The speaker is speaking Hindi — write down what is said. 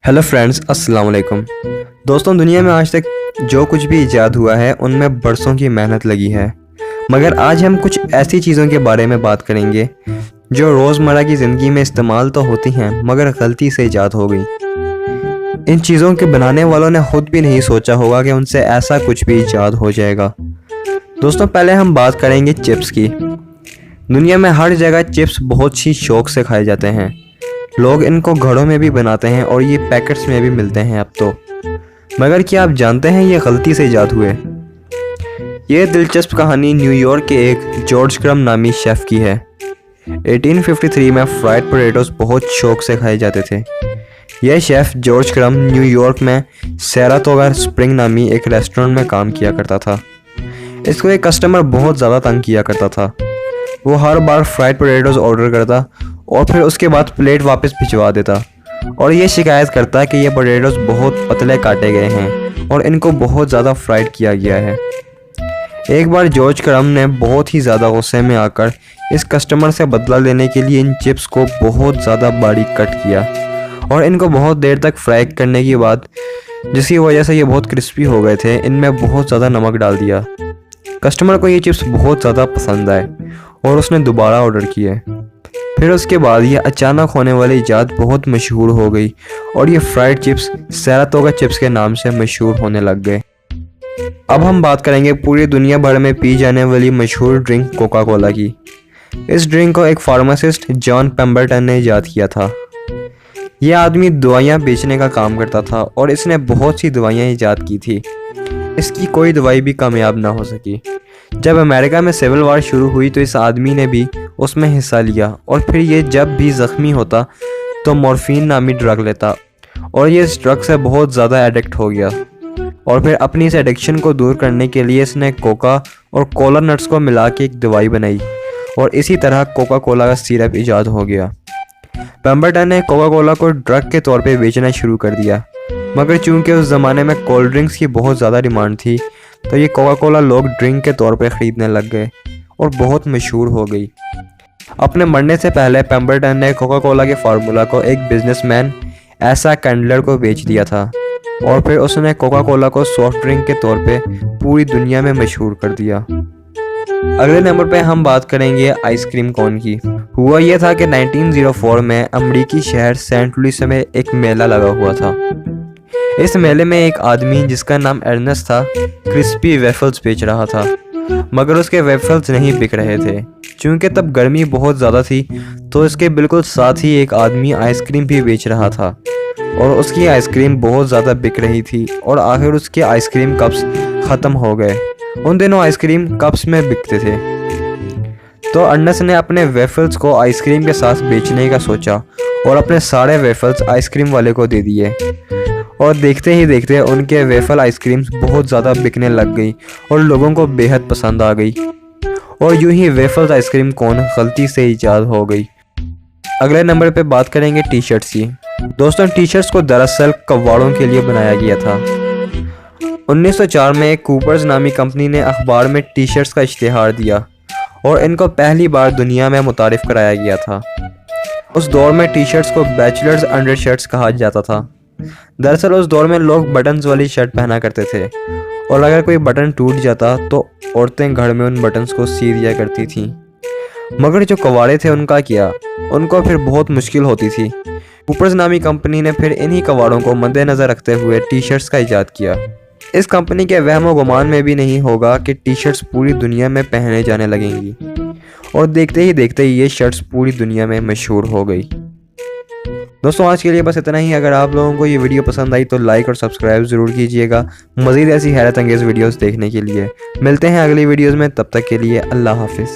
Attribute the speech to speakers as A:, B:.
A: हेलो फ्रेंड्स, अस्सलाम वालेकुम। दोस्तों, दुनिया में आज तक जो कुछ भी इजाद हुआ है उनमें बरसों की मेहनत लगी है, मगर आज हम कुछ ऐसी चीज़ों के बारे में बात करेंगे जो रोज़मर्रा की ज़िंदगी में इस्तेमाल तो होती हैं मगर गलती से इजाद हो गई। इन चीज़ों के बनाने वालों ने खुद भी नहीं सोचा होगा कि उनसे ऐसा कुछ भी इजाद हो जाएगा। दोस्तों, पहले हम बात करेंगे चिप्स की। दुनिया में हर जगह चिप्स बहुत ही शौक से खाए जाते हैं। लोग इनको घरों में भी बनाते हैं और ये पैकेट्स में भी मिलते हैं अब तो। मगर क्या आप जानते हैं ये गलती से इजाद हुए? ये दिलचस्प कहानी न्यूयॉर्क के एक जॉर्ज क्रम नामी शेफ़ की है। 1853 में फ्राइड पोटैटोस बहुत शौक से खाए जाते थे। यह शेफ़ जॉर्ज क्रम न्यूयॉर्क में सैराटोगा स्प्रिंग नामी एक रेस्टोरेंट में काम किया करता था। इसको एक कस्टमर बहुत ज़्यादा तंग किया करता था। वो हर बार फ्राइड पोटैटोस ऑर्डर करता और फिर उसके बाद प्लेट वापस भिजवा देता और ये शिकायत करता कि ये पोटैटोस बहुत पतले काटे गए हैं और इनको बहुत ज़्यादा फ्राइड किया गया है। एक बार जॉर्ज क्रम ने बहुत ही ज़्यादा गुस्से में आकर इस कस्टमर से बदला लेने के लिए इन चिप्स को बहुत ज़्यादा बारीक कट किया और इनको बहुत देर तक फ्राई करने के बाद, जिसकी वजह से ये बहुत क्रिस्पी हो गए थे, इनमें बहुत ज़्यादा नमक डाल दिया। कस्टमर को ये चिप्स बहुत ज़्यादा पसंद आए और उसने दोबारा ऑर्डर किए। फिर उसके बाद ये अचानक होने वाली इजाद बहुत मशहूर हो गई और ये फ्राइड चिप्स सैराटोगा चिप्स के नाम से मशहूर होने लग गए। अब हम बात करेंगे पूरी दुनिया भर में पी जाने वाली मशहूर ड्रिंक कोका कोला की। इस ड्रिंक को एक फार्मासिस्ट जॉन पेम्बरटन ने इजाद किया था। यह आदमी दवाइयाँ बेचने का काम करता था और इसने बहुत सी दवाइयाँ इजाद की थी। इसकी कोई दवाई भी कामयाब ना हो सकी। जब अमेरिका में सिविल वार शुरू हुई तो इस आदमी ने भी उसमें हिस्सा लिया और फिर ये जब भी ज़ख्मी होता तो मॉर्फिन नामी ड्रग लेता और ये इस ड्रग से बहुत ज़्यादा एडिक्ट हो गया और फिर अपनी इस एडिक्शन को दूर करने के लिए इसने कोका और कोला नट्स को मिला के एक दवाई बनाई और इसी तरह कोका कोला का सिरप इजाद हो गया। पेम्बरटन ने कोका कोला को ड्रग के तौर पे बेचना शुरू कर दिया, मगर चूंकि उस ज़माने में कोल्ड ड्रिंक्स की बहुत ज़्यादा डिमांड थी तो ये कोका कोला लोग ड्रिंक के तौर पे ख़रीदने लग गए और बहुत मशहूर हो गई। अपने मरने से पहले पेम्बरटन ने कोका कोला के फार्मूला को एक बिजनेसमैन ऐसा कैंडलर को बेच दिया था और फिर उसने कोका कोला को सॉफ्ट ड्रिंक के तौर पे पूरी दुनिया में मशहूर कर दिया। अगले नंबर पे हम बात करेंगे आइसक्रीम कोन की। हुआ यह था कि 1904 में अमरीकी शहर सेंट लुइस में एक मेला लगा हुआ था। इस मेले में एक आदमी जिसका नाम अर्नेस्ट था क्रिस्पी वेफल्स बेच रहा था, मगर उसके वेफल्स नहीं बिक रहे थे। चूँकि तब गर्मी बहुत ज़्यादा थी तो इसके बिल्कुल साथ ही एक आदमी आइसक्रीम भी बेच रहा था और उसकी आइसक्रीम बहुत ज़्यादा बिक रही थी और आखिर उसके आइसक्रीम कप्स ख़त्म हो गए। उन दिनों आइसक्रीम कप्स में बिकते थे। तो अर्नेस्ट ने अपने वेफल्स को आइसक्रीम के साथ बेचने का सोचा और अपने सारे वेफल्स आइसक्रीम वाले को दे दिए और देखते ही देखते उनके वेफल आइसक्रीम्स बहुत ज़्यादा बिकने लग गई और लोगों को बेहद पसंद आ गई और यूं ही वेफल्स आइसक्रीम कोन गलती से इजाद हो गई। अगले नंबर पे बात करेंगे टी शर्ट्स की। दोस्तों, टी शर्ट्स को दरअसल कव्वाड़ों के लिए बनाया गया था। 1904 में एक कूपर्स नामी कंपनी ने अखबार में टी शर्ट्स का इश्तिहार दिया और इनको पहली बार दुनिया में मुतारिफ कराया गया था। उस दौर में टी शर्ट्स को बैचलर्स अंडर शर्ट्स कहा जाता था। दरअसल उस दौर में लोग बटन्स वाली शर्ट पहना करते थे और अगर कोई बटन टूट जाता तो औरतें घर में उन बटन्स को सी दिया करती थीं। मगर जो कवाड़े थे उनका क्या, उनको फिर बहुत मुश्किल होती थी। कूपर्स नामी कंपनी ने फिर इन्हीं कवाड़ों को मद्देनज़र रखते हुए टी शर्ट्स का इजाद किया। इस कंपनी के वहमो गुमान में भी नहीं होगा कि टी शर्ट्स पूरी दुनिया में पहने जाने लगेंगी और देखते ही ये शर्ट्स पूरी दुनिया में मशहूर हो गई। दोस्तों, आज के लिए बस इतना ही। अगर आप लोगों को ये वीडियो पसंद आई तो लाइक और सब्सक्राइब ज़रूर कीजिएगा मज़ीद ऐसी हैरत अंगेज़ वीडियोस देखने के लिए। मिलते हैं अगली वीडियोस में, तब तक के लिए अल्लाह हाफिज़।